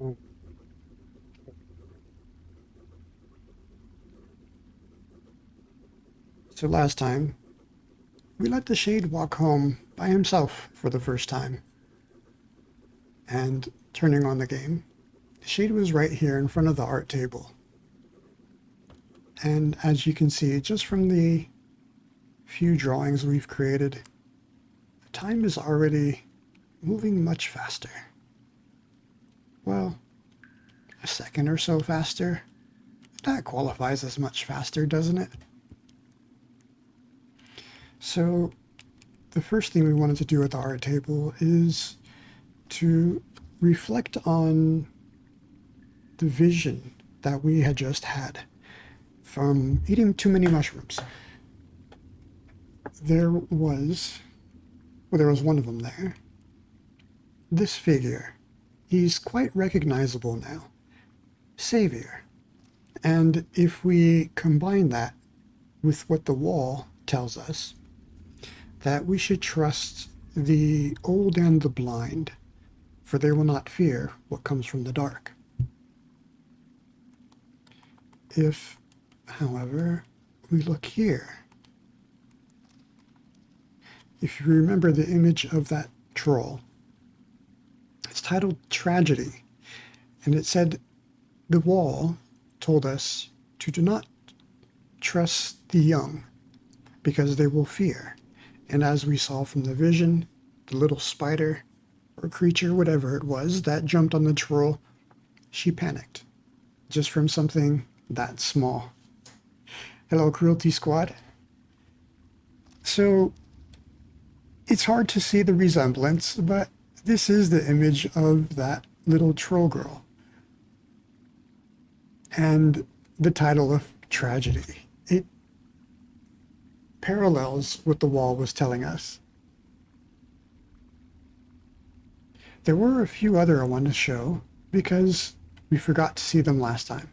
Oh. So last time, we let the Shade walk home by himself for the first time. And turning on the game, the Shade was right here in front of the art table. And as you can see, just from the few drawings we've created, the time is already moving much faster. Well, a second or so faster. That qualifies as much faster, doesn't it? So the first thing we wanted to do at the art table is to reflect on the vision that we had just had from eating too many mushrooms. There was one of them there. This figure, he's quite recognizable now. Savior. And if we combine that with what the wall tells us, that we should trust the old and the blind, for they will not fear what comes from the dark. If, however, we look here, if you remember the image of that troll, it's titled Tragedy, and it said the wall told us to do not trust the young because they will fear. And as we saw from the vision, the little spider or creature, whatever it was, that jumped on the troll, she panicked just from something that small. Hello, Cruelty Squad. So it's hard to see the resemblance, but this is the image of that little troll girl. And the title of Tragedy. It parallels what the wall was telling us. There were a few other I wanted to show because we forgot to see them last time.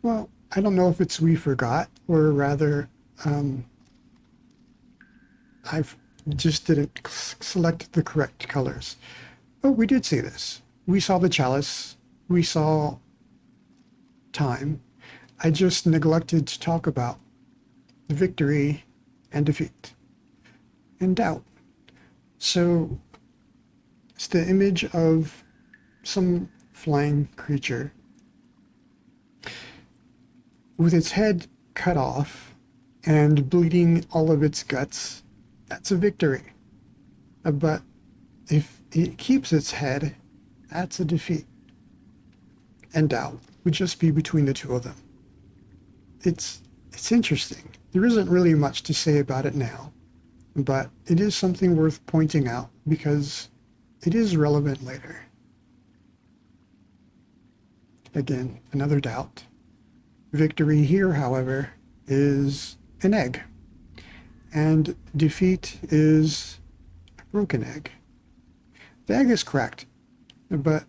Well, I don't know if it's we forgot or rather I just didn't select the correct colors. But we did see this. We saw the chalice. We saw time. I just neglected to talk about victory and defeat and doubt. So it's the image of some flying creature with its head cut off and bleeding all of its guts. That's a victory. But if it keeps its head, that's a defeat. And doubt would just be between the two of them. It's interesting. There isn't really much to say about it now, but it is something worth pointing out because it is relevant later. Again, another doubt. Victory here, however, is an egg, and defeat is a broken egg. The egg is cracked, but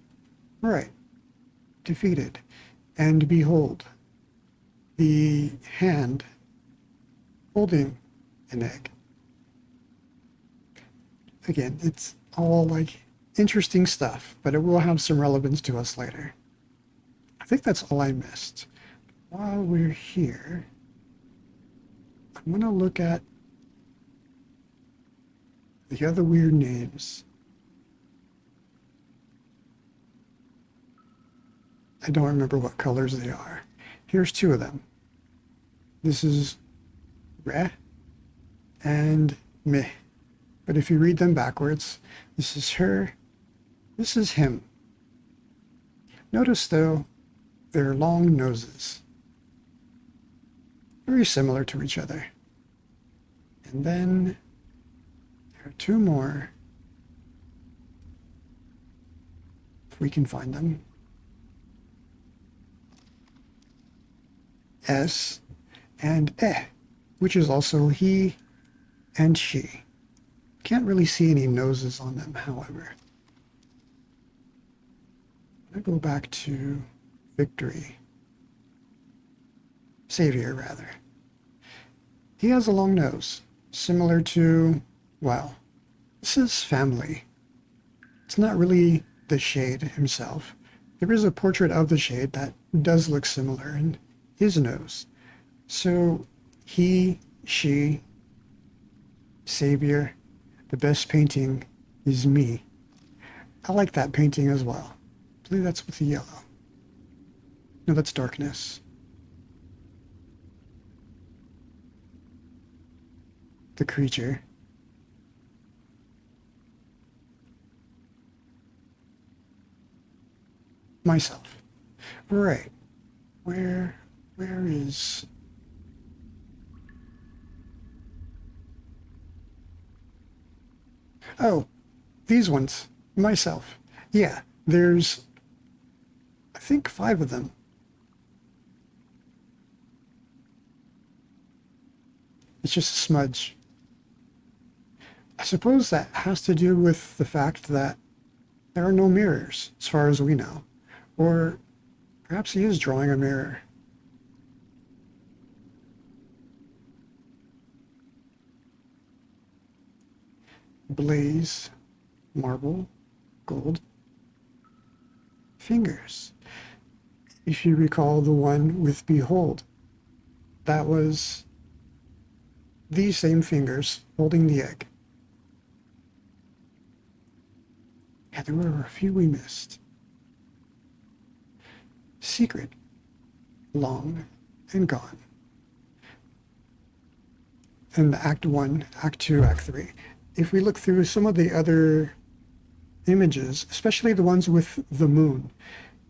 right, defeated. And behold, the hand holding an egg. Again, it's all like interesting stuff, but it will have some relevance to us later. I think that's all I missed. While we're here, I'm going to look at the other weird names. I don't remember what colors they are. Here's two of them. This is Re and Me. But if you read them backwards, this is her, this is him. Notice, though, their long noses. Very similar to each other. And then there are two more, if we can find them. S and E, which is also he and she. Can't really see any noses on them, however. I go back to victory. Savior, rather. He has a long nose, similar to, well, this is family. It's not really the Shade himself. There is a portrait of the Shade that does look similar in his nose. So he, she, Savior, the best painting is me. I like that painting as well. I believe that's with the yellow. No, that's darkness. The creature. Myself. Right. Where is... Oh, these ones. Myself. Yeah, there's, I think, 5 of them. It's just a smudge. I suppose that has to do with the fact that there are no mirrors, as far as we know. Or perhaps he is drawing a mirror. Blaze, marble, gold, fingers. If you recall the one with Behold, that was these same fingers holding the egg. Yeah, there were a few we missed. Secret, long and gone. And Act 1, Act 2, Act 3. If we look through some of the other images, especially the ones with the moon,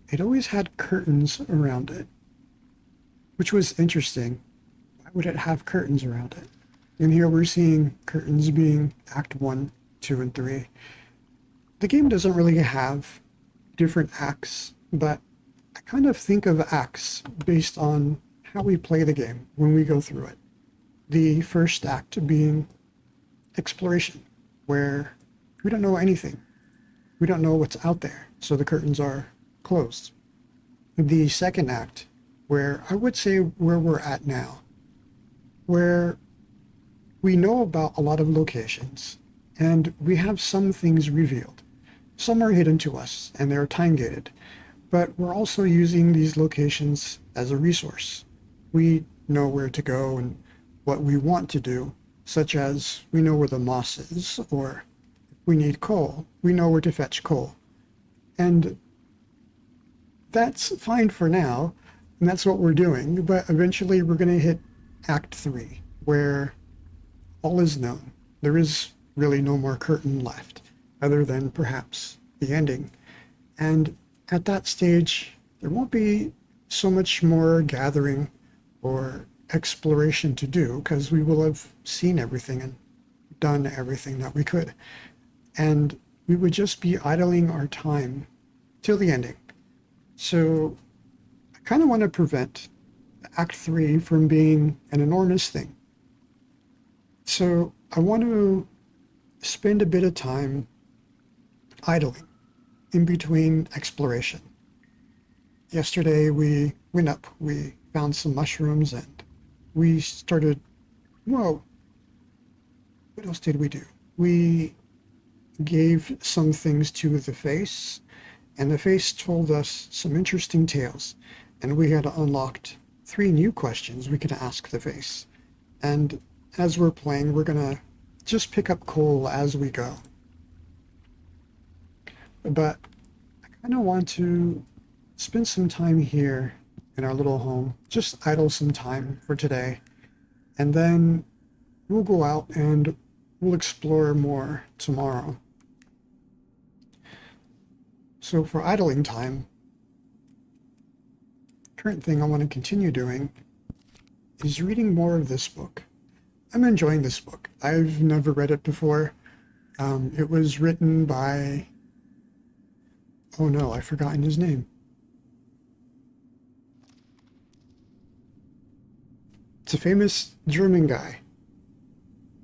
it always had curtains around it, which was interesting. Why would it have curtains around it? And here we're seeing curtains being Act 1, 2, and 3. The game doesn't really have different acts, but I kind of think of acts based on how we play the game when we go through it. The first act being exploration, where we don't know anything. We don't know what's out there, so the curtains are closed. The second act, where I would say where we're at now, where we know about a lot of locations, and we have some things revealed. Some are hidden to us, and they're time-gated, but we're also using these locations as a resource. We know where to go and what we want to do, such as we know where the moss is, or if we need coal, we know where to fetch coal. And that's fine for now, and that's what we're doing, but eventually we're going to hit Act 3, where all is known. There is really no more curtain left, other than perhaps the ending. And at that stage, there won't be so much more gathering or exploration to do, because we will have seen everything and done everything that we could. And we would just be idling our time till the ending. So I kind of want to prevent Act 3 from being an enormous thing. So I want to spend a bit of time idling in between exploration. Yesterday we went up, we found some mushrooms, and we started, whoa, what else did we do? We gave some things to the face, and the face told us some interesting tales, and we had unlocked 3 new questions we could ask the face. And as we're playing, we're gonna just pick up coal as we go. But I kind of want to spend some time here in our little home, just idle some time for today, and then we'll go out and we'll explore more tomorrow. So for idling time, current thing I want to continue doing is reading more of this book. I'm enjoying this book. I've never read it before. It was written by, oh no, I've forgotten his name. It's a famous German guy.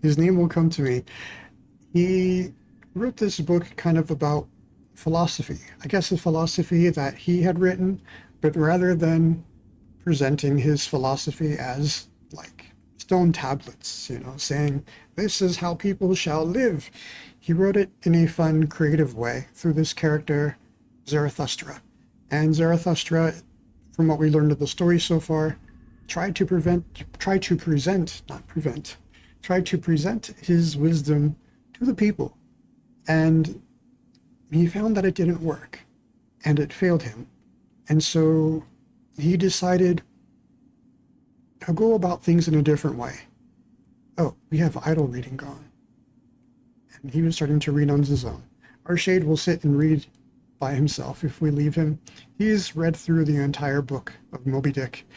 His name will come to me. He wrote this book kind of about philosophy. I guess a philosophy that he had written, but rather than presenting his philosophy as like stone tablets, you know, saying this is how people shall live, he wrote it in a fun, creative way through this character Zarathustra. And Zarathustra, from what we learned of the story so far, tried to present his wisdom to the people. And he found that it didn't work, and it failed him. And so he decided to go about things in a different way. Oh, we have idle reading gone. And he was starting to read on his own. Our shade will sit and read by himself if we leave him. He's read through the entire book of Moby Dick.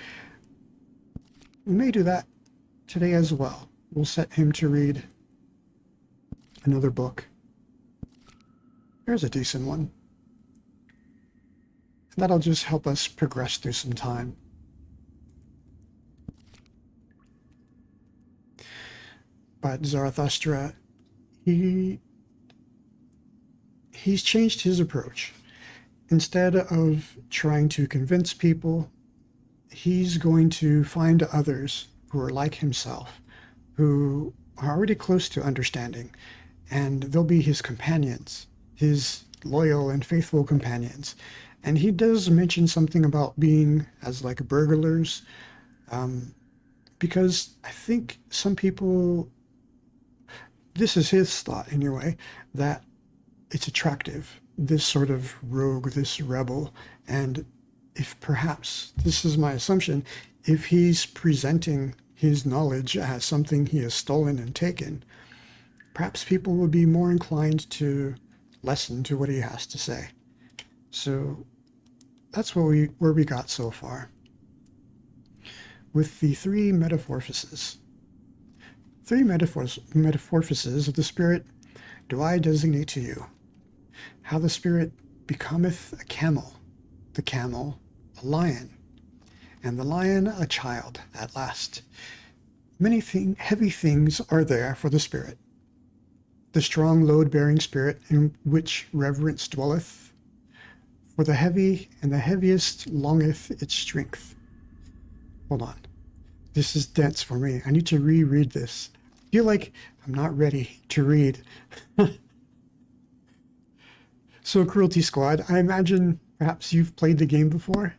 We may do that today as well. We'll set him to read another book. There's a decent one. And that'll just help us progress through some time. But Zarathustra, he's changed his approach. Instead of trying to convince people, he's going to find others who are like himself, who are already close to understanding, and they'll be his companions, his loyal and faithful companions. And he does mention something about being as like burglars, because I think some people, this is his thought anyway, that it's attractive, this sort of rogue, this rebel. And if perhaps, this is my assumption, if he's presenting his knowledge as something he has stolen and taken, perhaps people will be more inclined to listen to what he has to say. So that's where we got so far. With the three metamorphoses. Three metamorphoses of the spirit do I designate to you. How the spirit becometh a camel, the camel a lion, and the lion a child at last. Many heavy things are there for the spirit. The strong load-bearing spirit in which reverence dwelleth, for the heavy and the heaviest longeth its strength. Hold on. This is dense for me. I need to reread this. I feel like I'm not ready to read. So, Cruelty Squad, I imagine perhaps you've played the game before?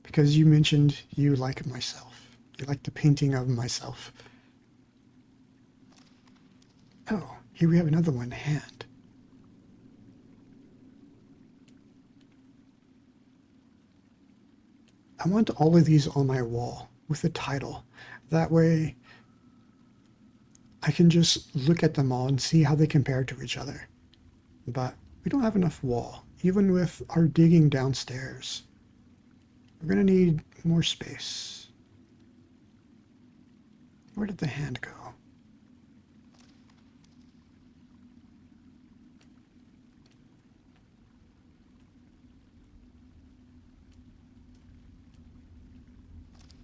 Because you mentioned you like myself. You like the painting of myself. Oh, here we have another one, hand. I want all of these on my wall with a title. That way I can just look at them all and see how they compare to each other. But we don't have enough wall, even with our digging downstairs. We're going to need more space. Where did the hand go?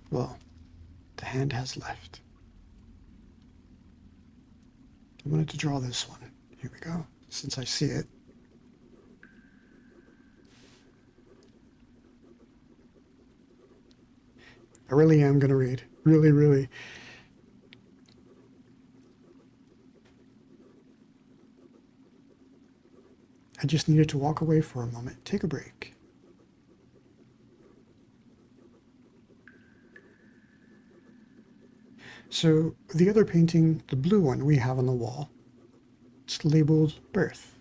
Well, the hand has left. I wanted to draw this one. Here we go, since I see it. I really am going to read. Really, really. I just needed to walk away for a moment, take a break. So the other painting, the blue one we have on the wall, it's labeled Birth.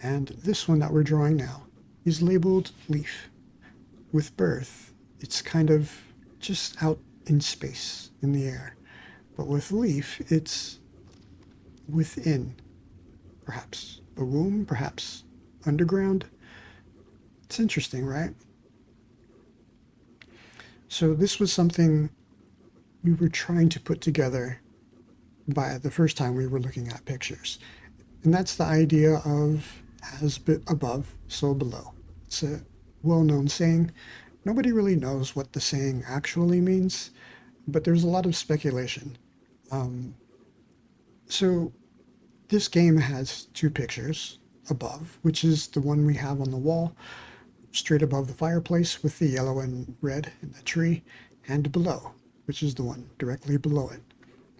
And this one that we're drawing now is labeled Leaf. With Birth, it's kind of just out in space, in the air. But with Leaf, it's within, perhaps. A womb, perhaps. Underground. It's interesting, right? So this was something we were trying to put together by the first time we were looking at pictures. And that's the idea of as above, so below. It's a well-known saying. Nobody really knows what the saying actually means, but there's a lot of speculation. So this game has two pictures above, which is the one we have on the wall, straight above the fireplace with the yellow and red in the tree, and below, which is the one directly below it.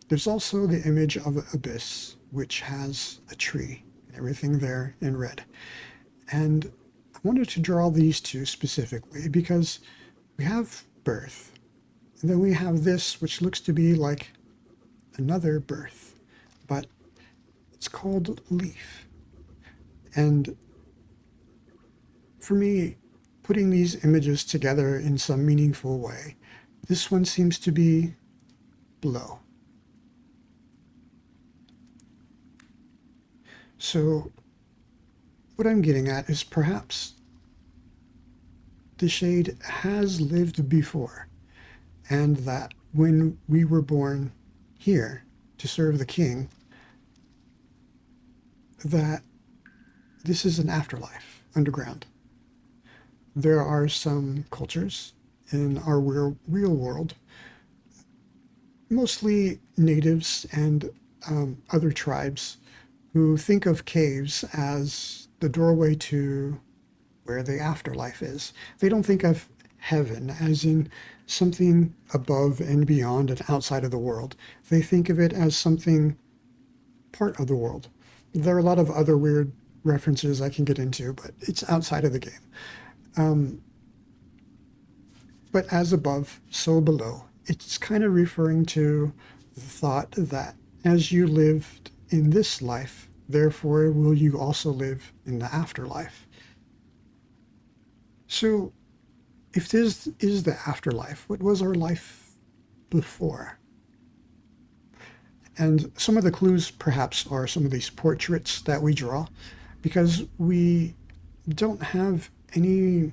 There's also the image of an abyss which has a tree and everything there in red. And I wanted to draw these two specifically because we have birth, and then we have this, which looks to be like another birth, but it's called leaf. And for me, putting these images together in some meaningful way, this one seems to be blow. So what I'm getting at is perhaps the shade has lived before, and that when we were born here to serve the king, that this is an afterlife underground. There are some cultures in our real world, mostly natives and other tribes, who think of caves as the doorway to where the afterlife is. They don't think of heaven as in something above and beyond and outside of the world. They think of it as something part of the world. There are a lot of other weird references I can get into, but it's outside of the game. But as above, so below. It's kind of referring to the thought that as you lived in this life, therefore will you also live in the afterlife. So if this is the afterlife, what was our life before? And some of the clues perhaps are some of these portraits that we draw, because we don't have any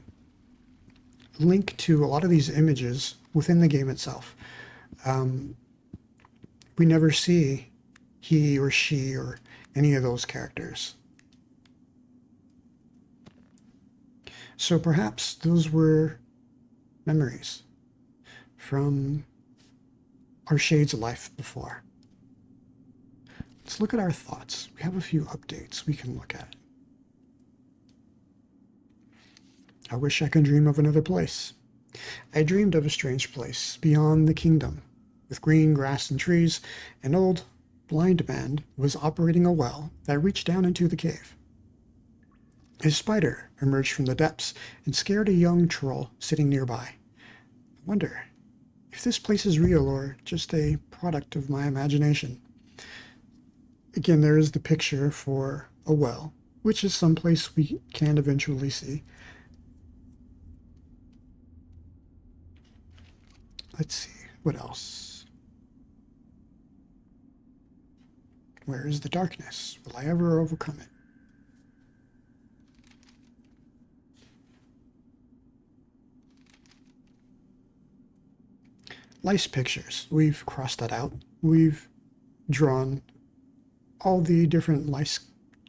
link to a lot of these images within the game itself. We never see he or she or any of those characters. So perhaps those were memories from our shades of life before. Let's look at our thoughts. We have a few updates we can look at. I wish I could dream of another place. I dreamed of a strange place beyond the kingdom, with green grass and trees. An old blind man was operating a well that reached down into the cave. A spider emerged from the depths and scared a young troll sitting nearby. I wonder if this place is real or just a product of my imagination. Again, there is the picture for a well, which is someplace we can eventually see. Let's see, what else? Where is the darkness? Will I ever overcome it? Lice pictures. We've crossed that out. We've drawn all the different lice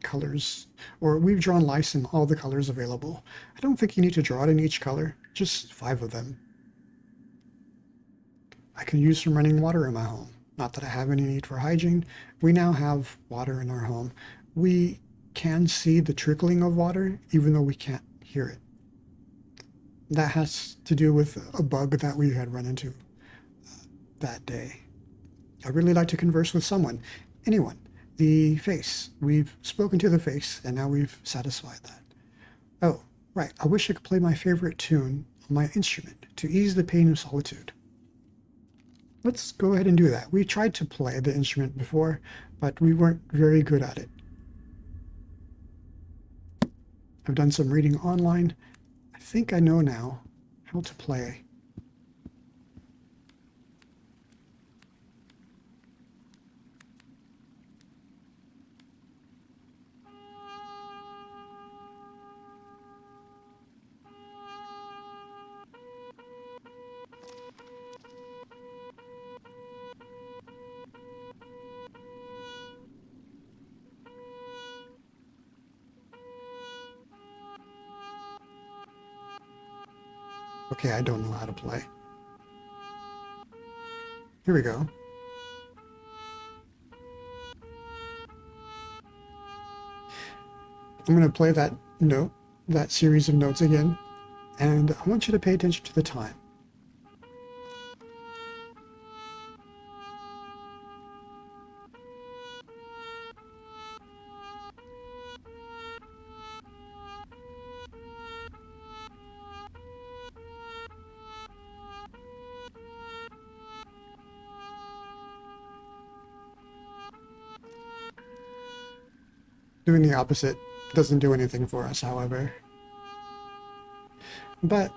colors, or we've drawn lice in all the colors available. I don't think you need to draw it in each color, just 5 of them. I can use some running water in my home. Not that I have any need for hygiene. We now have water in our home. We can see the trickling of water, even though we can't hear it. That has to do with a bug that we had run into that day. I really like to converse with someone, anyone. The face. We've spoken to the face, and now we've satisfied that. Oh, right. I wish I could play my favorite tune on my instrument to ease the pain of solitude. Let's go ahead and do that. We tried to play the instrument before, but we weren't very good at it. I've done some reading online. I think I know now how to play. Okay, I don't know how to play. Here we go. I'm going to play that note, that series of notes again, and I want you to pay attention to the time. Doing the opposite doesn't do anything for us, however. But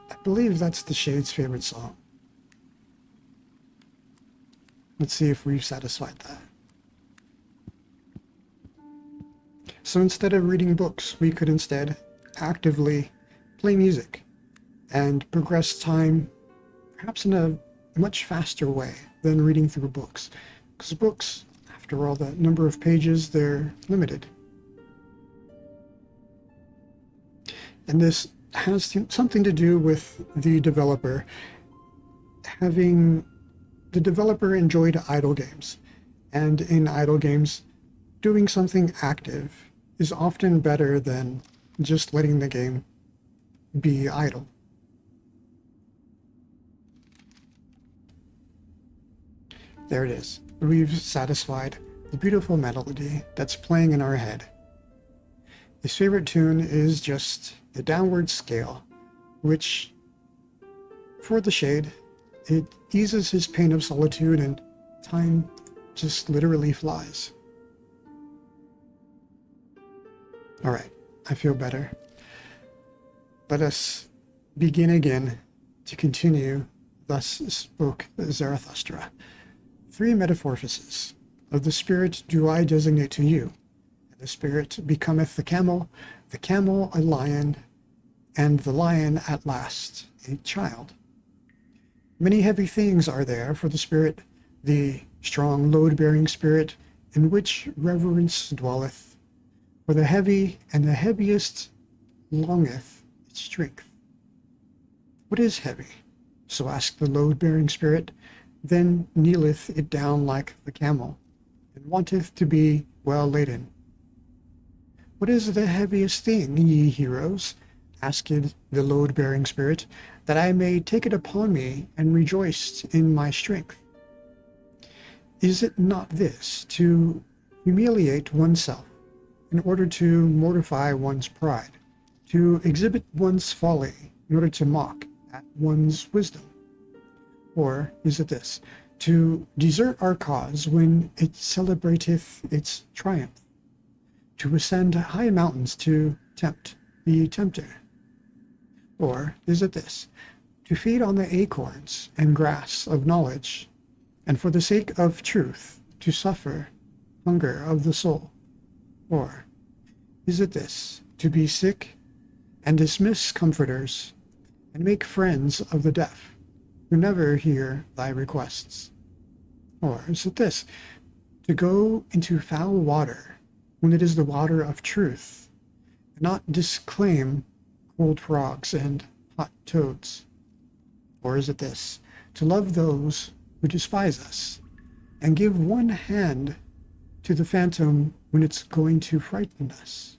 I believe that's the Shade's favorite song. Let's see if we've satisfied that. So instead of reading books, we could instead actively play music and progress time perhaps in a much faster way than reading through books. Because books, after all, the number of pages, they're limited. And this has something to do with the developer having the developer enjoyed idle games. And in idle games, doing something active is often better than just letting the game be idle. There it is. We've satisfied the beautiful melody that's playing in our head. His favorite tune is just the downward scale, which, for the Shade, it eases his pain of solitude and time just literally flies. Alright, I feel better. Let us begin again to continue. Thus spoke Zarathustra. 3 metamorphoses of the spirit do I designate to you. The spirit becometh the camel a lion, and the lion at last a child. Many heavy things are there for the spirit, the strong load-bearing spirit, in which reverence dwelleth. For the heavy and the heaviest longeth its strength. What is heavy? So asked the load-bearing spirit. Then kneeleth it down like the camel, and wanteth to be well laden. What is the heaviest thing, ye heroes? Asked the load-bearing spirit, that I may take it upon me and rejoice in my strength. Is it not this, to humiliate oneself, in order to mortify one's pride, to exhibit one's folly, in order to mock at one's wisdom? Or is it this, to desert our cause when it celebrateth its triumph, to ascend high mountains to tempt the tempter? Or is it this, to feed on the acorns and grass of knowledge, and for the sake of truth to suffer hunger of the soul? Or is it this, to be sick and dismiss comforters, and make friends of the deaf, who never hear thy requests? Or is it this, to go into foul water when it is the water of truth, and not disclaim cold frogs and hot toads? Or is it this, to love those who despise us, and give one hand to the phantom when it's going to frighten us?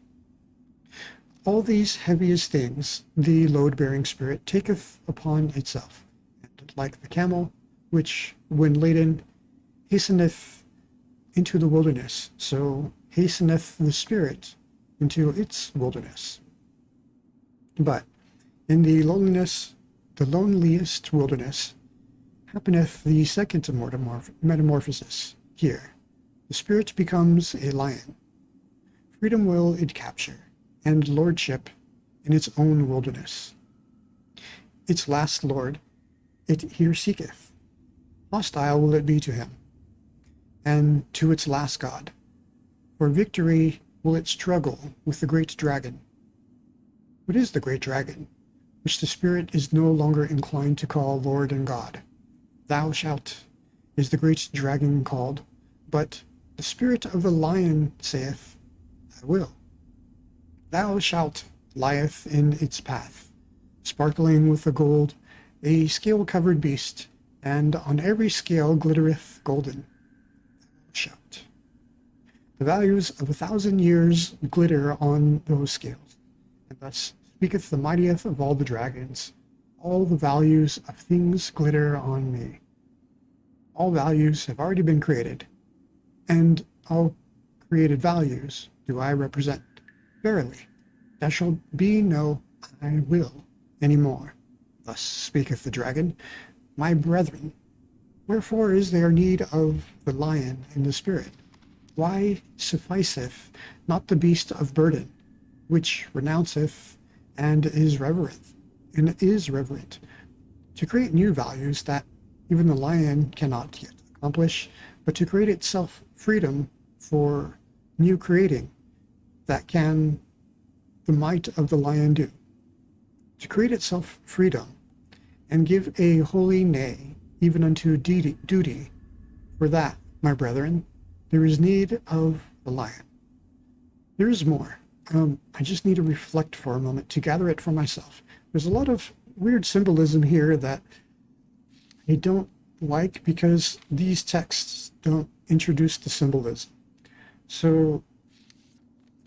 All these heaviest things the load-bearing spirit taketh upon itself, and like the camel, which, when laden, hasteneth into the wilderness, so hasteneth the spirit into its wilderness. But in the loneliest wilderness, happeneth the second metamorphosis. Here, the spirit becomes a lion. Freedom will it capture, and lordship in its own wilderness. Its last lord it here seeketh. Hostile will it be to him, and to its last god. For victory will it struggle with the great dragon. What is the great dragon, which the spirit is no longer inclined to call Lord and God? Thou shalt is the great dragon called, but the spirit of the lion saith, I will. Thou shalt lieth in its path, sparkling with the gold, a scale-covered beast, and on every scale glittereth golden. Thou shalt. The values of 1,000 years glitter on those scales, and thus speaketh the mightiest of all the dragons. All the values of things glitter on me. All values have already been created, and all created values do I represent. Verily, there shall be no I will any more. Thus speaketh the dragon, my brethren, wherefore is there need of the lion in the spirit? Why sufficeth not the beast of burden, which renounceth and is reverent, to create new values that even the lion cannot yet accomplish, but to create itself freedom for new creating that can the might of the lion do, to create itself freedom and give a holy nay even unto duty. For that, my brethren, there is need of the lion. There is more. I just need to reflect for a moment to gather it for myself. There's a lot of weird symbolism here that I don't like because these texts don't introduce the symbolism. So,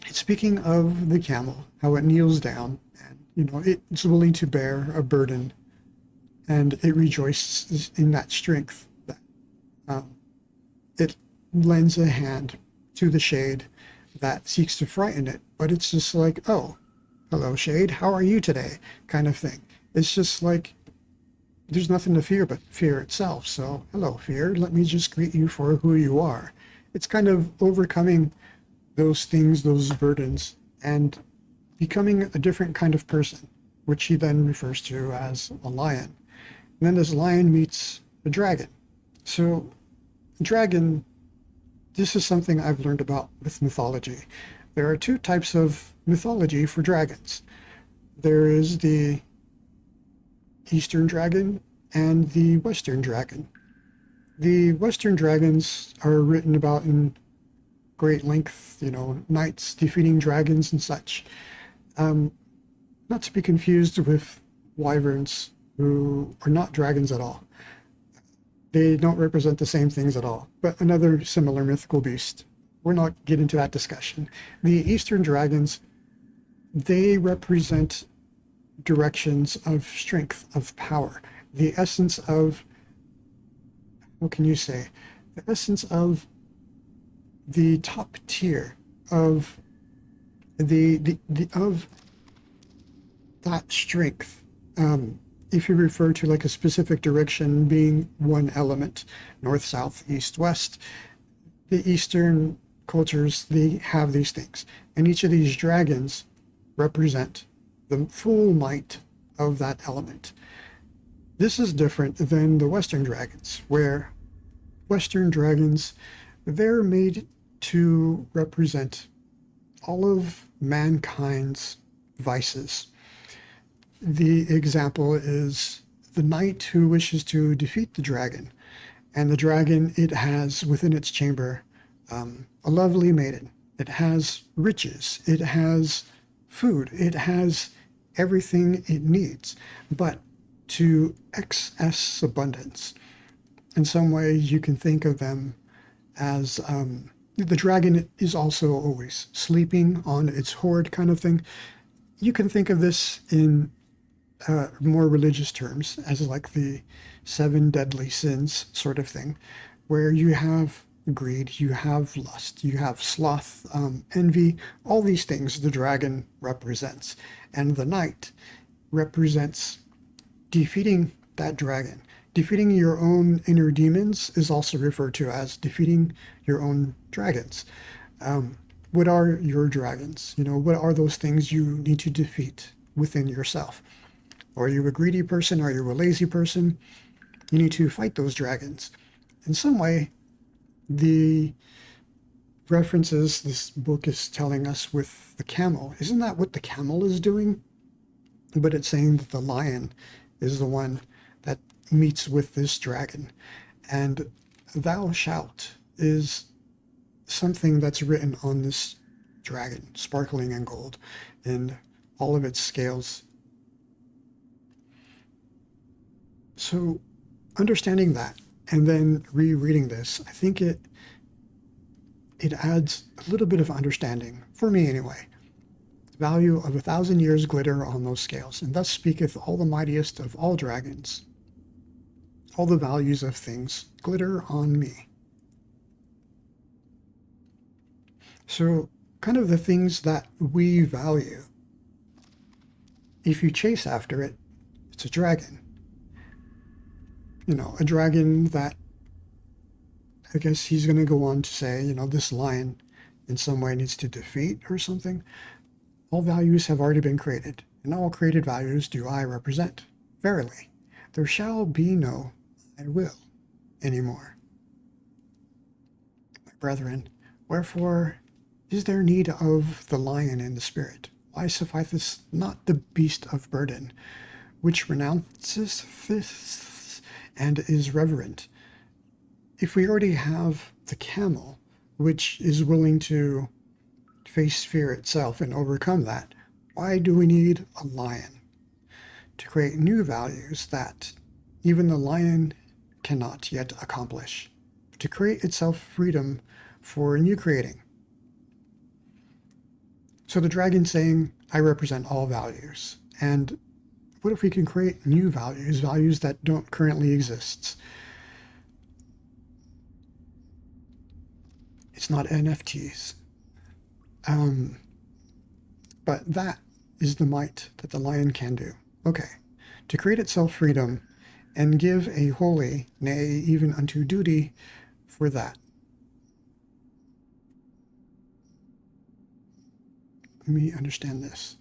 speaking of the camel, how it kneels down and it's willing to bear a burden, and it rejoices in that strength that um, it lends a hand to the shade that seeks to frighten it, but it's just like, oh, hello, shade, how are you today? Kind of thing. It's just like there's nothing to fear but fear itself. So, hello, fear, let me just greet you for who you are. It's kind of overcoming those things, those burdens, and becoming a different kind of person, which he then refers to as a lion. And then this lion meets a dragon. So, dragon, this is something I've learned about with mythology. There are two types of mythology for dragons. There is the Eastern dragon and the Western dragon. The Western dragons are written about in great length, knights defeating dragons and such. Not to be confused with wyverns, who are not dragons at all. They don't represent the same things at all, but another similar mythical beast. We're not getting into that discussion. The Eastern dragons, they represent directions of strength, of power, the essence of, what can you say, the essence of the top tier of of that strength. If you refer to like a specific direction being one element, north, south, east, west, the Eastern cultures, they have these things. And each of these dragons represent the full might of that element. This is different than the Western dragons, where Western dragons, they're made to represent all of mankind's vices. The example is the knight who wishes to defeat the dragon. And the dragon, it has within its chamber a lovely maiden. It has riches. It has food. It has everything it needs, but to excess abundance. In some way, you can think of them as the dragon is also always sleeping on its hoard, kind of thing. You can think of this in more religious terms as like the seven deadly sins sort of thing, where you have greed, you have lust, you have sloth, envy, all these things the dragon represents. And the knight represents defeating that dragon. Defeating your own inner demons is also referred to as defeating your own dragons. What are your dragons? What are those things you need to defeat within yourself? Are you a greedy person? Are you a lazy person? You need to fight those dragons. In some way, the references this book is telling us with the camel, isn't that what the camel is doing? But it's saying that the lion is the one that meets with this dragon. And thou shalt is something that's written on this dragon, sparkling in gold, in all of its scales. So understanding that and then rereading this, I think it adds a little bit of understanding, for me anyway. Value of 1,000 years glitter on those scales, and thus speaketh all the mightiest of all dragons. All the values of things glitter on me. So, kind of the things that we value, if you chase after it, it's a dragon. A dragon that I guess he's going to go on to say, this lion in some way needs to defeat or something. All values have already been created, and all created values do I represent. Verily, there shall be no I will anymore. My brethren, wherefore is there need of the lion in the spirit? Why sufficeth not the beast of burden, which renounces fists and is reverent? If we already have the camel, which is willing to face fear itself and overcome that, why do we need a lion? To create new values that even the lion cannot yet accomplish, to create itself freedom for new creating. So the dragon saying, I represent all values. And what if we can create new values, values that don't currently exist? It's not NFTs. But that is the might that the lion can do. Okay, to create itself freedom and give a holy, nay, even unto duty for that. Let me understand this.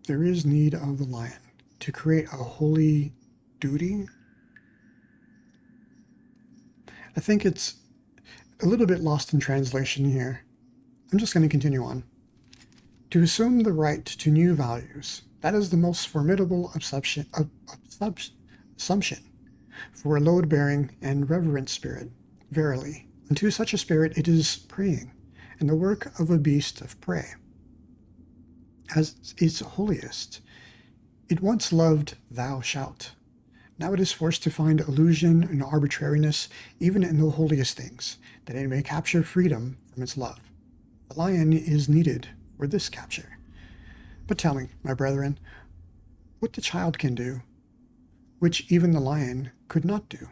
There is need of the lion to create a holy duty. I think it's a little bit lost in translation here. I'm just going to continue on. To assume the right to new values, that is the most formidable assumption for a load-bearing and reverent spirit. Verily, unto such a spirit it is praying, and the work of a beast of prey. As its holiest, it once loved thou shalt. Now it is forced to find illusion and arbitrariness even in the holiest things, that it may capture freedom from its love. The lion is needed for this capture. But tell me, my brethren, what the child can do, which even the lion could not do.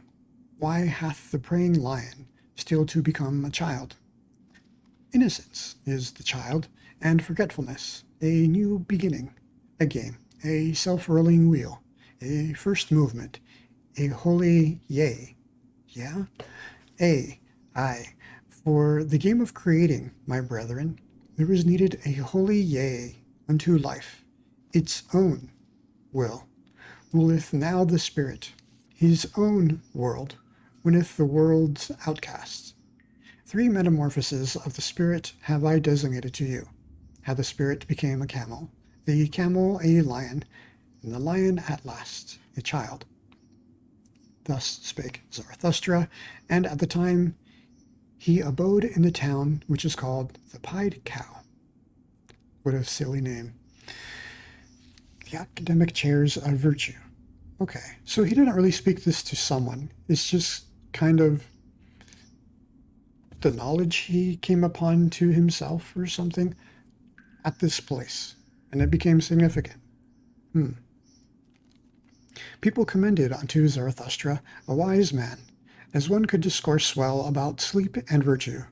Why hath the praying lion still to become a child? Innocence is the child, and forgetfulness, a new beginning, a game, a self-whirling wheel, a first movement, a holy yea. Yeah? Aye. For the game of creating, my brethren, there is needed a holy yea unto life, its own will. Willeth now the spirit, his own world, winneth the world's outcasts. 3 metamorphoses of the spirit have I designated to you. How the spirit became a camel, the camel a lion, and the lion at last a child. Thus spake Zarathustra, and at the time he abode in the town which is called the Pied Cow. What a silly name. The academic chairs of virtue. Okay, so he didn't really speak this to someone. It's just kind of the knowledge he came upon to himself or something at this place, and it became significant. People commended unto Zarathustra a wise man, as one could discourse well about sleep and virtue.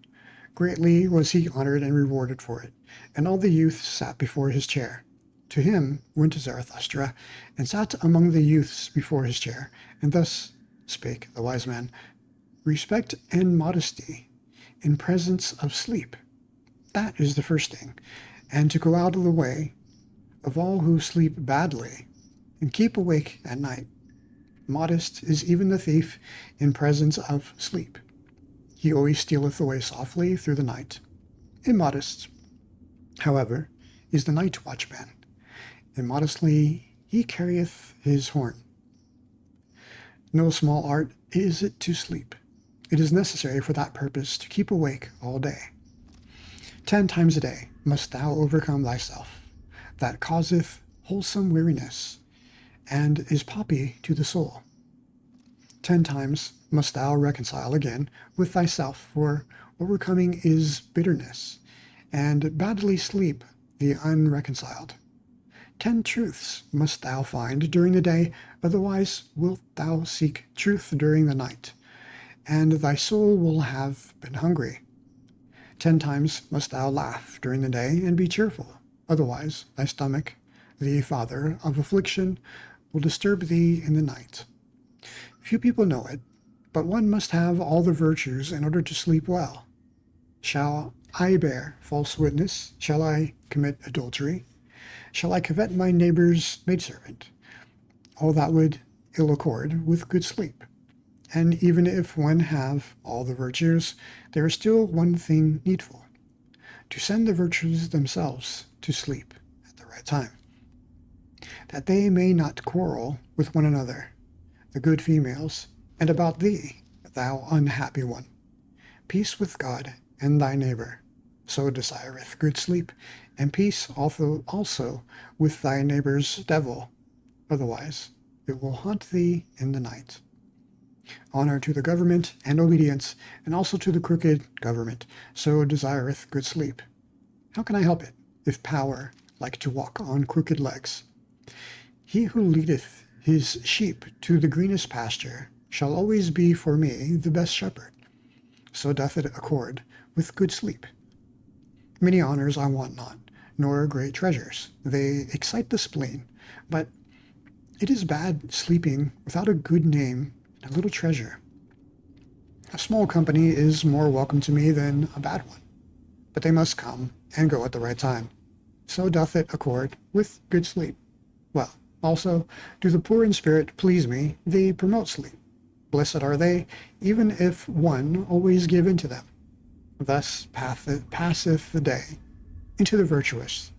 Greatly was he honored and rewarded for it, and all the youths sat before his chair. To him went Zarathustra, and sat among the youths before his chair, and thus spake the wise man, Respect and modesty in presence of sleep. That is the first thing, and to go out of the way of all who sleep badly, and keep awake at night. Modest is even the thief in presence of sleep. He always stealeth away softly through the night. Immodest, however, is the night watchman. Immodestly he carrieth his horn. No small art is it to sleep. It is necessary for that purpose to keep awake all day. 10 times a day must thou overcome thyself. That causeth wholesome weariness, and is poppy to the soul. 10 times must thou reconcile again with thyself, for overcoming is bitterness, and badly sleep the unreconciled. 10 truths must thou find during the day, otherwise wilt thou seek truth during the night, and thy soul will have been hungry. 10 times must thou laugh during the day and be cheerful, otherwise thy stomach, the father of affliction, will disturb thee in the night. Few people know it, but one must have all the virtues in order to sleep well. Shall I bear false witness? Shall I commit adultery? Shall I covet my neighbor's maidservant? All that would ill accord with good sleep. And even if one have all the virtues, there is still one thing needful, to send the virtues themselves to sleep at the right time, that they may not quarrel with one another, the good females, and about thee, thou unhappy one. Peace with God and thy neighbor, so desireth good sleep, and peace also with thy neighbor's devil, otherwise it will haunt thee in the night. Honor to the government and obedience, and also to the crooked government, so desireth good sleep. How can I help it, if power like to walk on crooked legs? He who leadeth his sheep to the greenest pasture shall always be for me the best shepherd. So doth it accord with good sleep. Many honors I want not, nor great treasures. They excite the spleen, but it is bad sleeping without a good name and a little treasure. A small company is more welcome to me than a bad one, but they must come and go at the right time. So doth it accord with good sleep. Well, also, do the poor in spirit please me, they promote sleep. Blessed are they, even if one always give in to them. Thus passeth the day into the virtuous.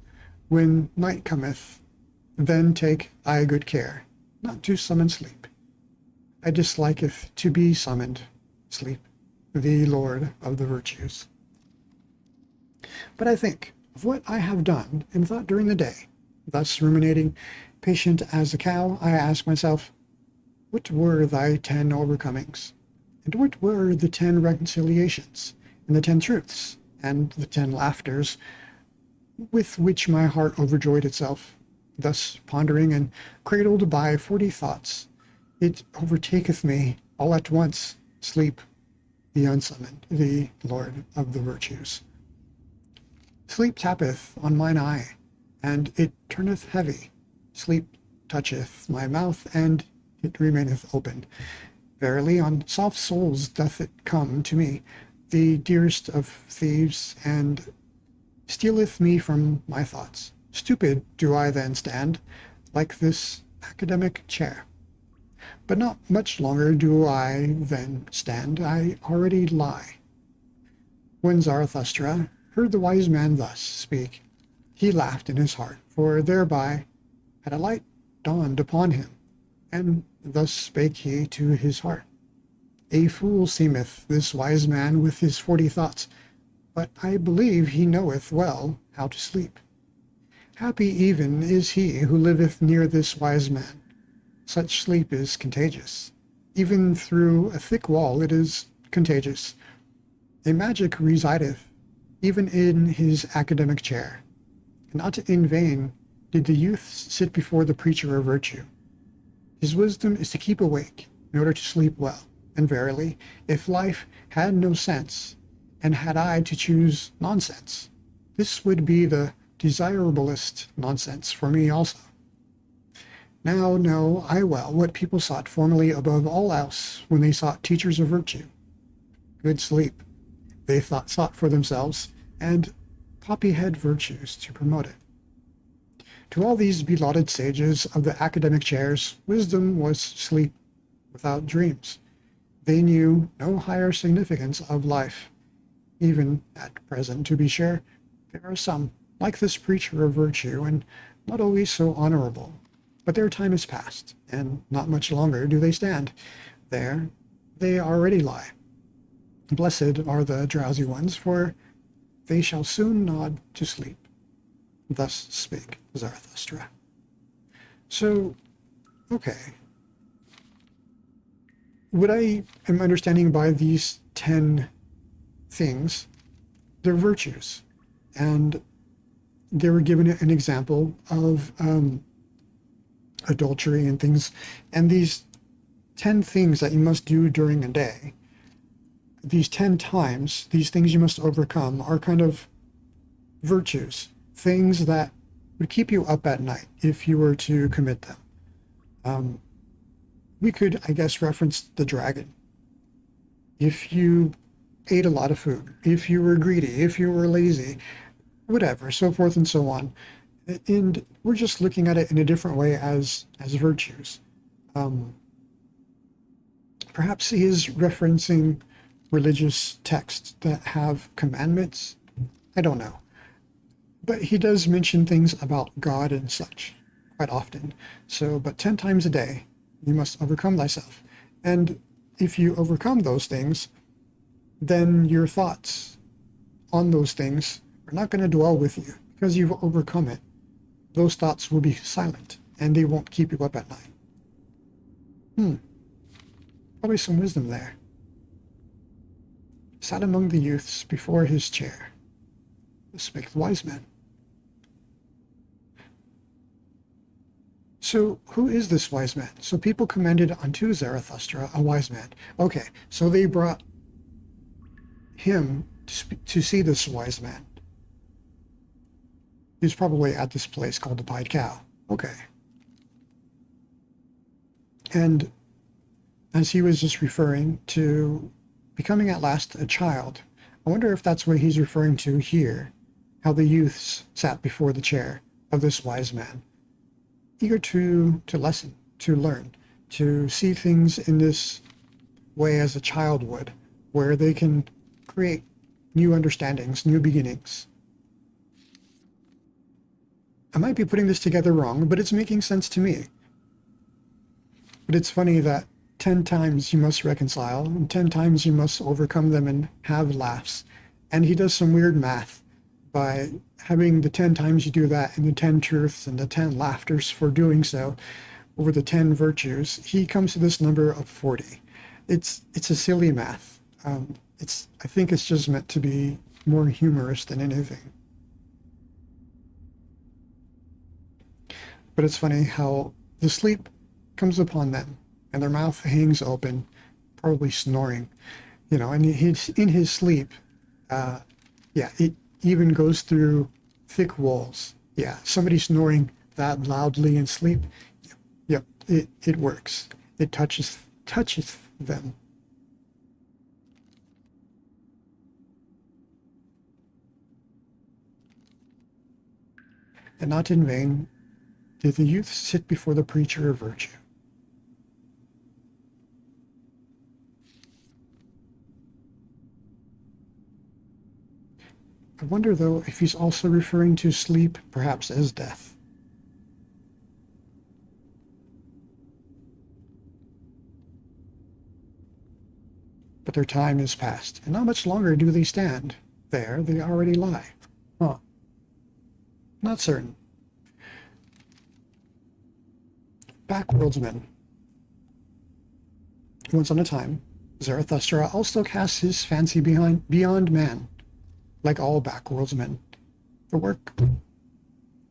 When night cometh, then take I good care not to summon sleep. I disliketh to be summoned, sleep, the Lord of the virtues. But I think of what I have done and thought during the day. Thus ruminating, patient as a cow, I ask myself, what were thy 10 overcomings? And what were the 10 reconciliations, and the 10 truths, and the 10 laughters, with which my heart overjoyed itself? Thus pondering and cradled by 40 thoughts, it overtaketh me all at once, sleep, the unsummoned, the Lord of the virtues. Sleep tappeth on mine eye, and it turneth heavy. Sleep toucheth my mouth, and it remaineth open. Verily, on soft souls doth it come to me, the dearest of thieves, and stealeth me from my thoughts. Stupid do I then stand, like this academic chair. But not much longer do I then stand, I already lie. When Zarathustra heard the wise man thus speak, he laughed in his heart, for thereby had a light dawned upon him, and thus spake he to his heart. A fool seemeth this wise man with his 40 thoughts, but I believe he knoweth well how to sleep. Happy even is he who liveth near this wise man. Such sleep is contagious. Even through a thick wall it is contagious. A magic resideth even in his academic chair. And not in vain did the youth sit before the preacher of virtue. His wisdom is to keep awake in order to sleep well. And verily, if life had no sense, and had I to choose nonsense, this would be the desirablest nonsense for me also. Now know I well what people sought formerly above all else when they sought teachers of virtue. Good sleep they sought for themselves, and poppy-head virtues to promote it. To all these belauded sages of the academic chairs, wisdom was sleep without dreams. They knew no higher significance of life. Even at present, to be sure, there are some, like this preacher of virtue, and not always so honorable. But their time is past, and not much longer do they stand. There they already lie. Blessed are the drowsy ones, for they shall soon nod to sleep. Thus spake Zarathustra. So, okay. What I am understanding by these 10 things, they're virtues. And they were given an example of adultery and things. And these 10 things that you must do during a day, these 10 times, these things you must overcome are kind of virtues, things that would keep you up at night if you were to commit them. We could, I guess, reference the dragon. If you ate a lot of food, if you were greedy, if you were lazy, whatever, so forth and so on. And we're just looking at it in a different way as virtues. Um, Perhaps he is referencing religious texts that have commandments. I don't know. But he does mention things about God and such quite often. So, but 10 times a day, you must overcome thyself. And if you overcome those things, then your thoughts on those things are not going to dwell with you because you've overcome it. Those thoughts will be silent and they won't keep you up at night. Probably some wisdom there. Sat among the youths before his chair. This spake the wise man. So who is this wise man? So people commended unto Zarathustra a wise man. Okay, so they brought him to see this wise man. He's probably at this place called the Pied Cow. Okay. And as he was just referring to becoming at last a child, I wonder if that's what he's referring to here, how the youths sat before the chair of this wise man, eager to listen, to learn, to see things in this way as a child would, where they can create new understandings, new beginnings. I might be putting this together wrong, but it's making sense to me. But it's funny that 10 times you must reconcile, and 10 times you must overcome them and have laughs. And he does some weird math by having the 10 times you do that and the 10 truths and the 10 laughters for doing so over the 10 virtues. He comes to this number of 40. It's a silly math. I think it's just meant to be more humorous than anything. But it's funny how the sleep comes upon them and their mouth hangs open, probably snoring, and he's in his sleep. Yeah, it even goes through thick walls. Yeah, somebody snoring that loudly in sleep. Yep, it works. It touches them. And not in vain did the youth sit before the preacher of virtue. I wonder, though, if he's also referring to sleep, perhaps as death. But their time is past, and not much longer do they stand. There they already lie. Huh. Not certain. Backworldsmen. Once on a time, Zarathustra also casts his fancy beyond man, like all backworldsmen. The work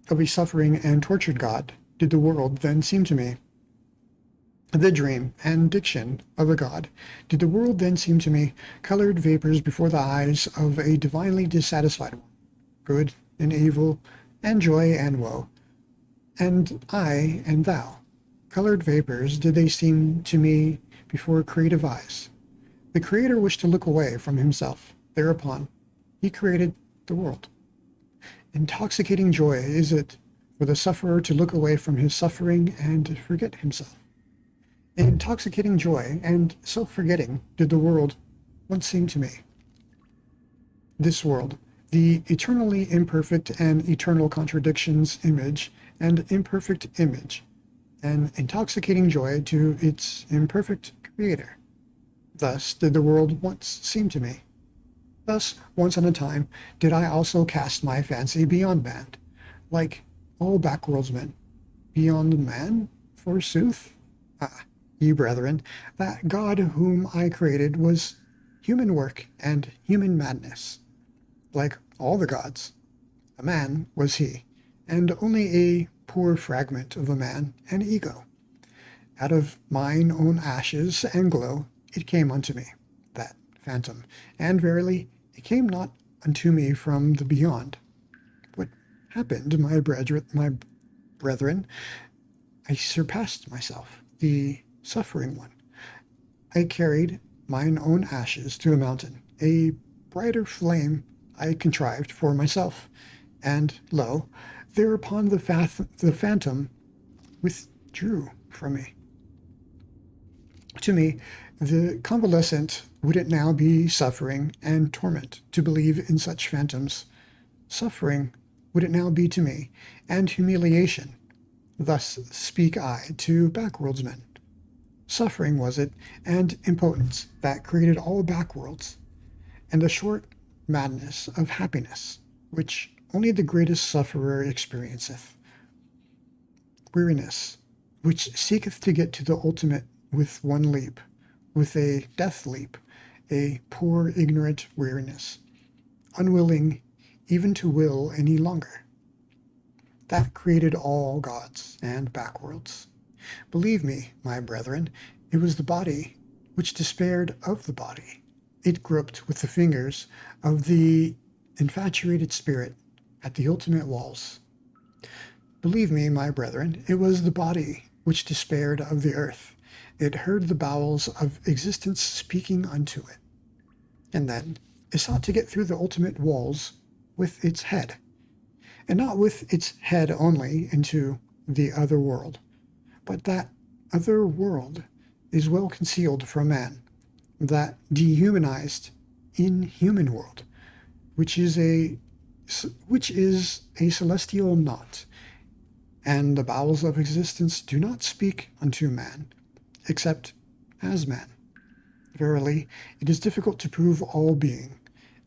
of a suffering and tortured god did the world then seem to me. The dream and diction of a god did the world then seem to me, colored vapors before the eyes of a divinely dissatisfied one, good and evil, and joy and woe. And I and thou, colored vapors did they seem to me before creative eyes. The Creator wished to look away from himself. Thereupon, he created the world. Intoxicating joy is it for the sufferer to look away from his suffering and forget himself. Intoxicating joy and self-forgetting did the world once seem to me. This world, the eternally imperfect and eternal contradictions image and imperfect image, an intoxicating joy to its imperfect creator. Thus did the world once seem to me. Thus, once on a time, did I also cast my fancy beyond man, like all backworldsmen. Beyond man, forsooth? Ah, ye brethren, that God whom I created was human work and human madness. Like all the gods, a man was he, and only a poor fragment of a man, an ego. Out of mine own ashes and glow it came unto me, that phantom, and verily it came not unto me from the beyond. What happened, my brethren? I surpassed myself, the suffering one. I carried mine own ashes to a mountain, a brighter flame I contrived for myself, and lo, thereupon the phantom withdrew from me. To me, the convalescent would it now be suffering and torment to believe in such phantoms. Suffering would it now be to me, and humiliation. Thus speak I to backworldsmen. Suffering was it, and impotence, that created all backworlds, and a short madness of happiness, which only the greatest sufferer experienceth. Weariness, which seeketh to get to the ultimate with one leap, with a death leap, a poor ignorant weariness, unwilling even to will any longer. That created all gods and backworlds. Believe me, my brethren, it was the body which despaired of the body. It groped with the fingers of the infatuated spirit at the ultimate walls. Believe me, my brethren, it was the body which despaired of the earth. It heard the bowels of existence speaking unto it. And then it sought to get through the ultimate walls with its head, and not with its head only into the other world, but that other world is well concealed from man, that dehumanized, inhuman world, which is a celestial knot, and the bowels of existence do not speak unto man, except as man. Verily, it is difficult to prove all being,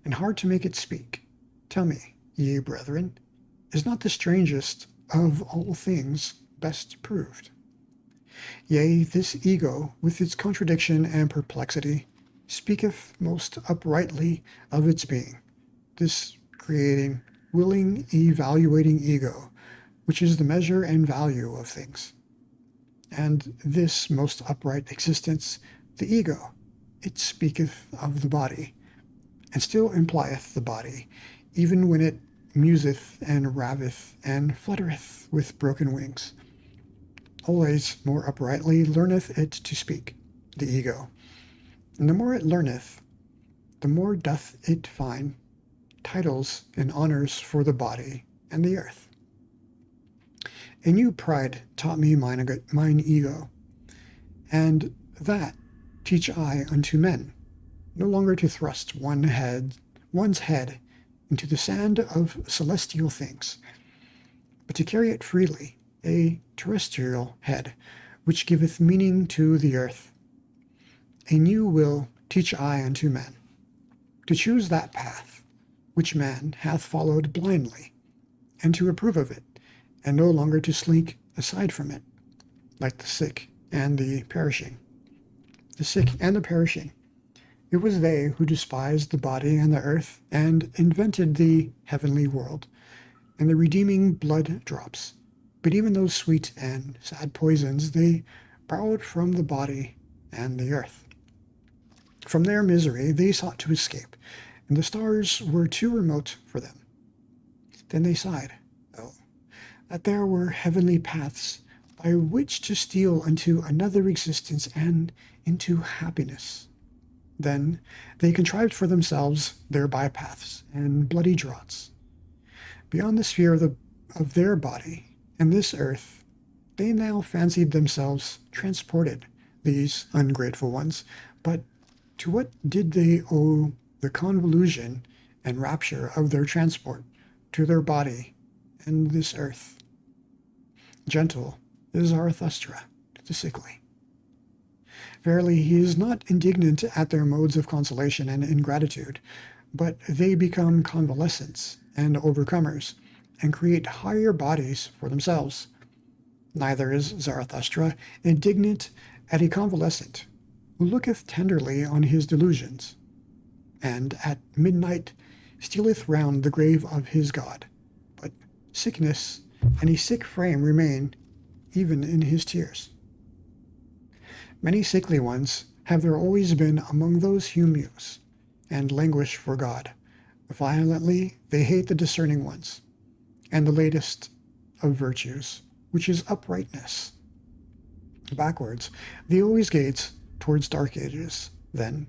and hard to make it speak. Tell me, ye brethren, is not the strangest of all things best proved? Yea, this ego, with its contradiction and perplexity, speaketh most uprightly of its being, this creating, willing, evaluating ego, which is the measure and value of things. And this most upright existence, the ego, it speaketh of the body, and still implieth the body, even when it museth and raveth and fluttereth with broken wings. Always more uprightly learneth it to speak, the ego. And the more it learneth, the more doth it find titles and honors for the body and the earth. A new pride taught me mine ego, and that teach I unto men, no longer to thrust one's head into the sand of celestial things, but to carry it freely, a terrestrial head, which giveth meaning to the earth. A new will teach I unto men, to choose that path which man hath followed blindly, and to approve of it, and no longer to slink aside from it, like the sick and the perishing. The sick and the perishing. It was they who despised the body and the earth, and invented the heavenly world, and the redeeming blood drops. But even those sweet and sad poisons they borrowed from the body and the earth. From their misery they sought to escape, and the stars were too remote for them. Then they sighed, oh, that there were heavenly paths by which to steal unto another existence and into happiness. Then they contrived for themselves their bypaths and bloody draughts. Beyond the sphere of their body and this earth, they now fancied themselves transported, these ungrateful ones. But to what did they owe the convolution and rapture of their transport? To their body and this earth. Gentle is Zarathustra to the sickly. Verily, he is not indignant at their modes of consolation and ingratitude, but they become convalescents and overcomers, and create higher bodies for themselves. Neither is Zarathustra indignant at a convalescent who looketh tenderly on his delusions, and at midnight stealeth round the grave of his God. But sickness and a sick frame remain even in his tears. Many sickly ones have there always been among those who muse and languish for God. Violently they hate the discerning ones, and the latest of virtues, which is uprightness, backwards, the always gates towards dark ages, then,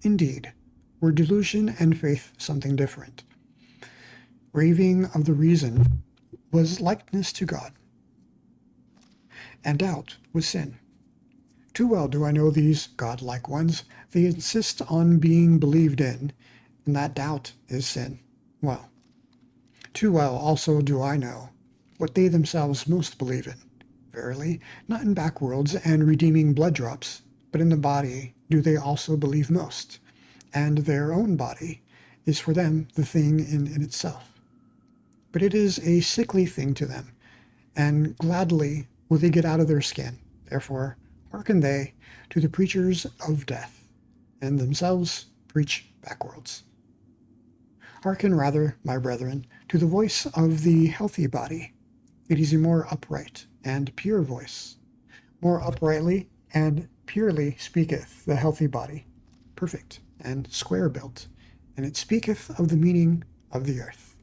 indeed, were delusion and faith something different. Raving of the reason was likeness to God, and doubt was sin. Too well do I know these godlike ones. They insist on being believed in, and that doubt is sin. Well, too well also do I know what they themselves most believe in. Verily, not in backworlds and redeeming blood drops, but in the body do they also believe most, and their own body is for them the thing in itself. But it is a sickly thing to them, and gladly will they get out of their skin. Therefore, hearken they to the preachers of death, and themselves preach backworlds. Hearken rather, my brethren, to the voice of the healthy body. It is a more upright and pure voice. More uprightly and purely speaketh the healthy body, perfect and square built, and it speaketh of the meaning of the earth.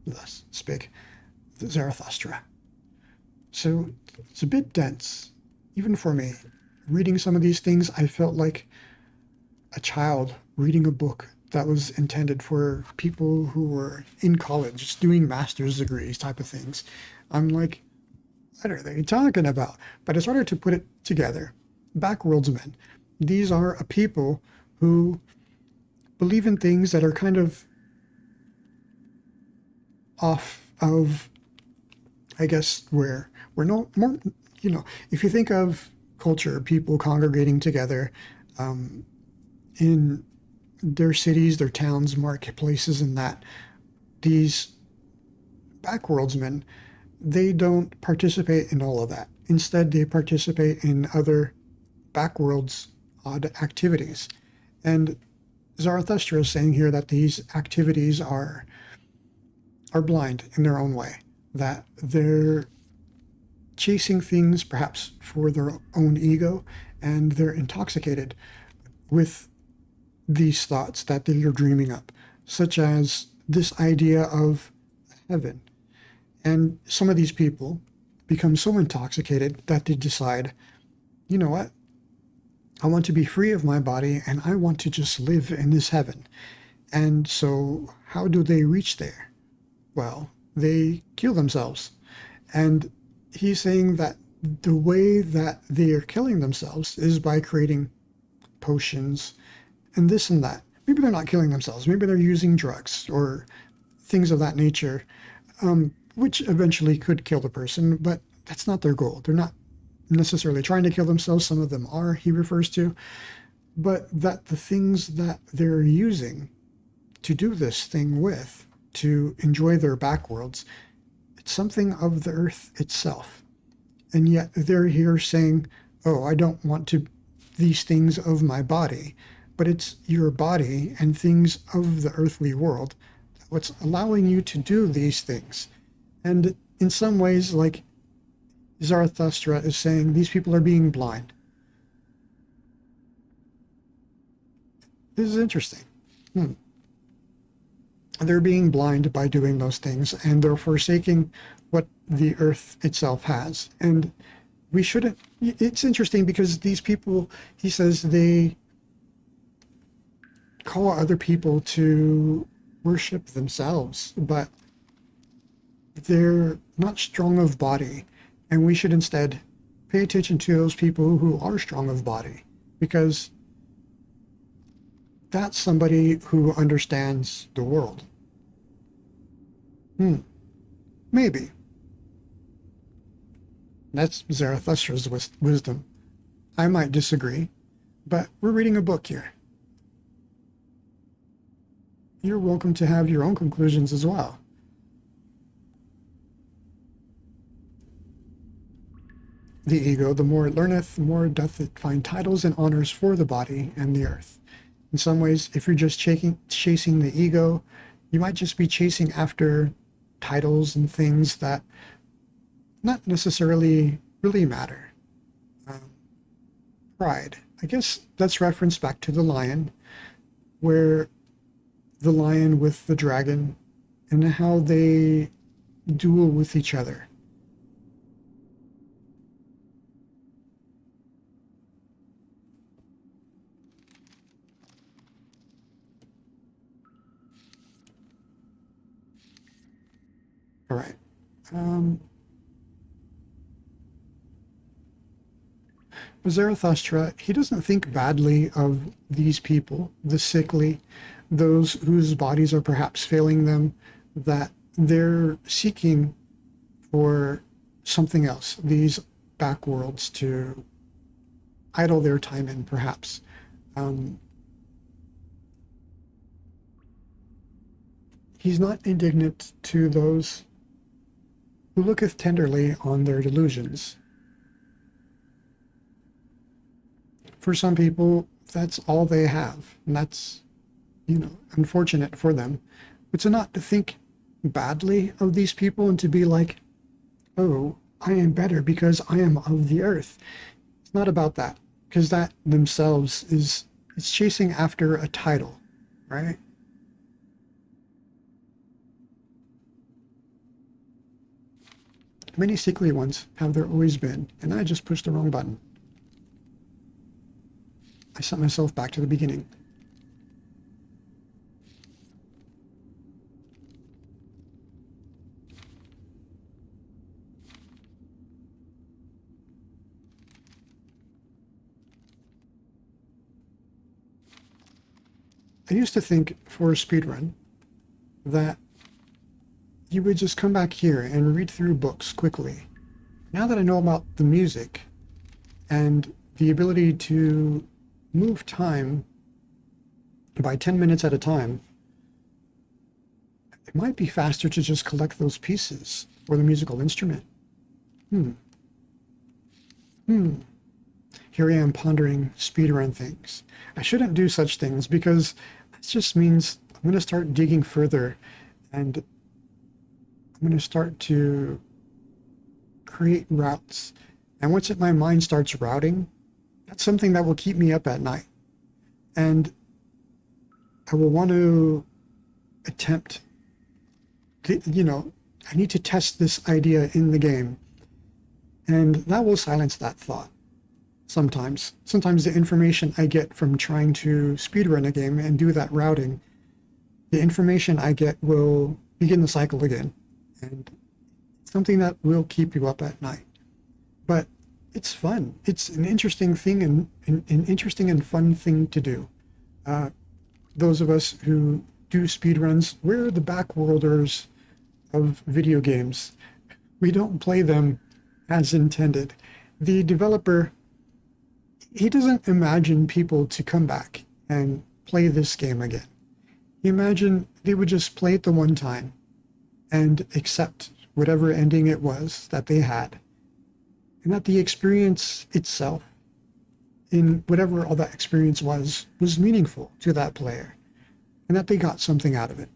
Thus spake Zarathustra. So it's a bit dense, even for me. Reading some of these things, I felt like a child reading a book that was intended for people who were in college, just doing master's degrees type of things. I'm like, what are they talking about? But it's harder to put it together. Backworldsmen. These are a people who believe in things that are kind of off of, I guess, where we're no more, if you think of culture, people congregating together in their cities, their towns, marketplaces, and that, these backworldsmen, they don't participate in all of that. Instead, they participate in other backworlds odd activities. And Zarathustra is saying here that these activities are blind in their own way, that they're chasing things perhaps for their own ego, and they're intoxicated with these thoughts that they're dreaming up, such as this idea of heaven. And some of these people become so intoxicated that they decide, you know what? I want to be free of my body and I want to just live in this heaven. And so how do they reach there? Well, they kill themselves. And he's saying that the way that they are killing themselves is by creating potions and this and that. Maybe they're not killing themselves. Maybe they're using drugs or things of that nature, which eventually could kill the person, but that's not their goal. They're not necessarily trying to kill themselves. Some of them are, he refers to, but that the things that they're using to do this thing with, to enjoy their backworlds, it's something of the earth itself. And yet they're here saying, oh, I don't want to these things of my body, but it's your body and things of the earthly world what's allowing you to do these things. And in some ways, like Zarathustra is saying, these people are being blind. This is interesting. They're being blind by doing those things, and they're forsaking what the earth itself has. And we shouldn't. It's interesting because these people, he says, they call other people to worship themselves, but they're not strong of body. And we should instead pay attention to those people who are strong of body, because that's somebody who understands the world. Maybe. That's Zarathustra's wisdom. I might disagree, but we're reading a book here. You're welcome to have your own conclusions as well. The ego, the more it learneth, the more doth it find titles and honors for the body and the earth. In some ways, if you're just chasing the ego, you might just be chasing after titles and things that not necessarily really matter. Pride. I guess that's referenced back to the lion, where the lion with the dragon and how they duel with each other. Um, Zarathustra, he doesn't think badly of these people, the sickly, those whose bodies are perhaps failing them, that they're seeking for something else, these back worlds to idle their time in, perhaps. Um, he's not indignant to those who looketh tenderly on their delusions. For some people, that's all they have, and that's, unfortunate for them. But to not to think badly of these people and to be like, oh, I am better because I am of the earth. It's not about that, because that themselves is it's chasing after a title, right? Many sickly ones have there always been, and I just pushed the wrong button. I sent myself back to the beginning. I used to think for a speedrun that you would just come back here and read through books quickly. Now that I know about the music and the ability to move time by 10 minutes at a time, it might be faster to just collect those pieces for the musical instrument. Hmm. Hmm. Here I am pondering speedrun things. I shouldn't do such things because that just means I'm going to start digging further and I'm going to start to create routes. And once my mind starts routing, that's something that will keep me up at night. And I will want to attempt to, I need to test this idea in the game. And that will silence that thought sometimes. Sometimes the information I get from trying to speedrun a game and do that routing, the information I get will begin the cycle again. And it's something that will keep you up at night. But it's fun. It's an interesting thing and an interesting and fun thing to do. Those of us who do speedruns, we're the backworlders of video games. We don't play them as intended. The developer, he doesn't imagine people to come back and play this game again. He imagined they would just play it the one time and accept whatever ending it was that they had. And that the experience itself, in whatever all that experience was meaningful to that player. And that they got something out of it.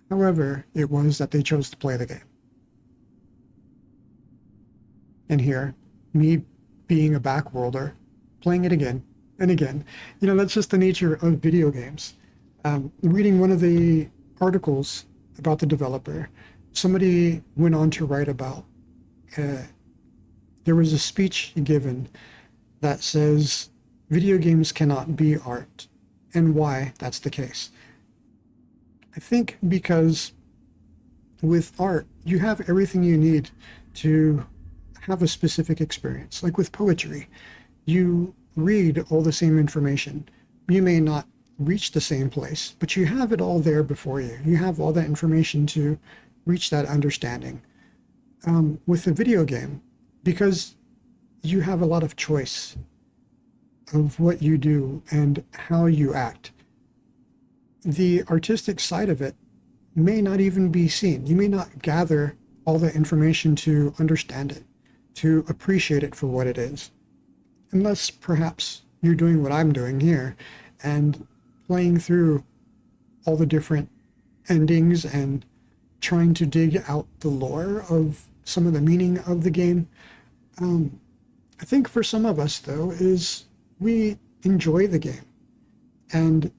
However, it was that they chose to play the game. And here, me being a backworlder, playing it again and again. That's just the nature of video games. Reading one of the articles about the developer, somebody went on to write about, there was a speech given that says video games cannot be art, and why that's the case. I think because with art, you have everything you need to have a specific experience. Like with poetry, you read all the same information. You may not reach the same place, but you have it all there before you. You have all that information to reach that understanding. With a video game, because you have a lot of choice of what you do and how you act, the artistic side of it may not even be seen. You may not gather all the information to understand it, to appreciate it for what it is. Unless perhaps you're doing what I'm doing here and playing through all the different endings and trying to dig out the lore of some of the meaning of the game. I think for some of us, though, is we enjoy the game. And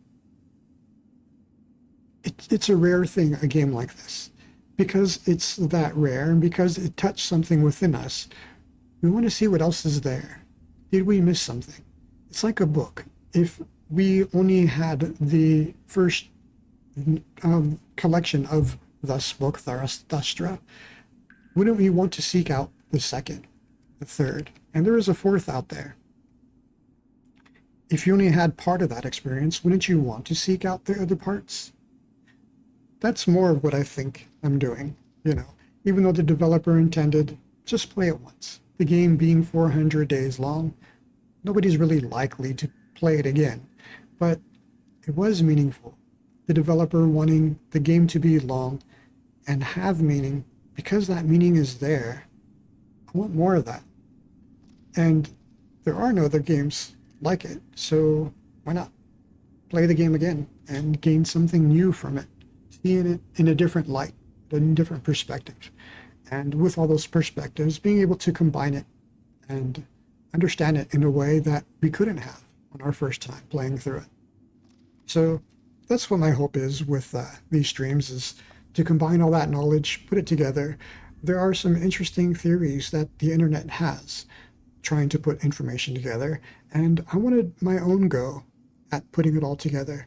it's a rare thing, a game like this. Because it's that rare and because it touched something within us, we want to see what else is there. Did we miss something? It's like a book. If we only had the first collection of this book, Zarathustra, wouldn't we want to seek out the second, the third, and there is a fourth out there? If you only had part of that experience, wouldn't you want to seek out the other parts? That's more of what I think I'm doing, you know, even though the developer intended just play it once. The game being 400 days long, nobody's really likely to play it again, but it was meaningful. The developer wanting the game to be long and have meaning, because that meaning is there, I want more of that. And there are no other games like it, so why not play the game again and gain something new from it, seeing it in a different light, in a different perspective. And with all those perspectives, being able to combine it and understand it in a way that we couldn't have on our first time playing through it. So that's what my hope is with these streams, is to combine all that knowledge, put it together. There are some interesting theories that the internet has trying to put information together, and I wanted my own go at putting it all together.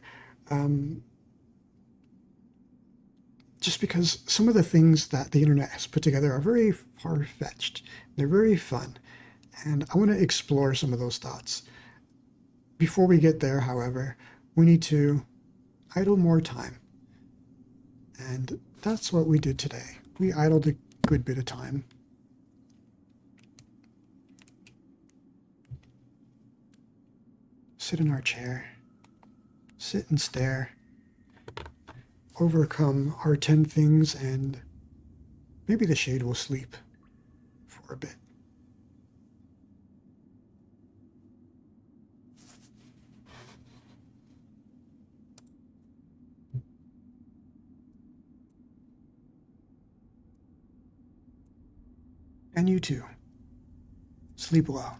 Just because some of the things that the internet has put together are very far-fetched. They're very fun, and I want to explore some of those thoughts. Before we get there, however, we need to idle more time. And that's what we did today. We idled a good bit of time. Sit in our chair. Sit and stare. Overcome our 10 things, and maybe the shade will sleep for a bit. And you too. Sleep well.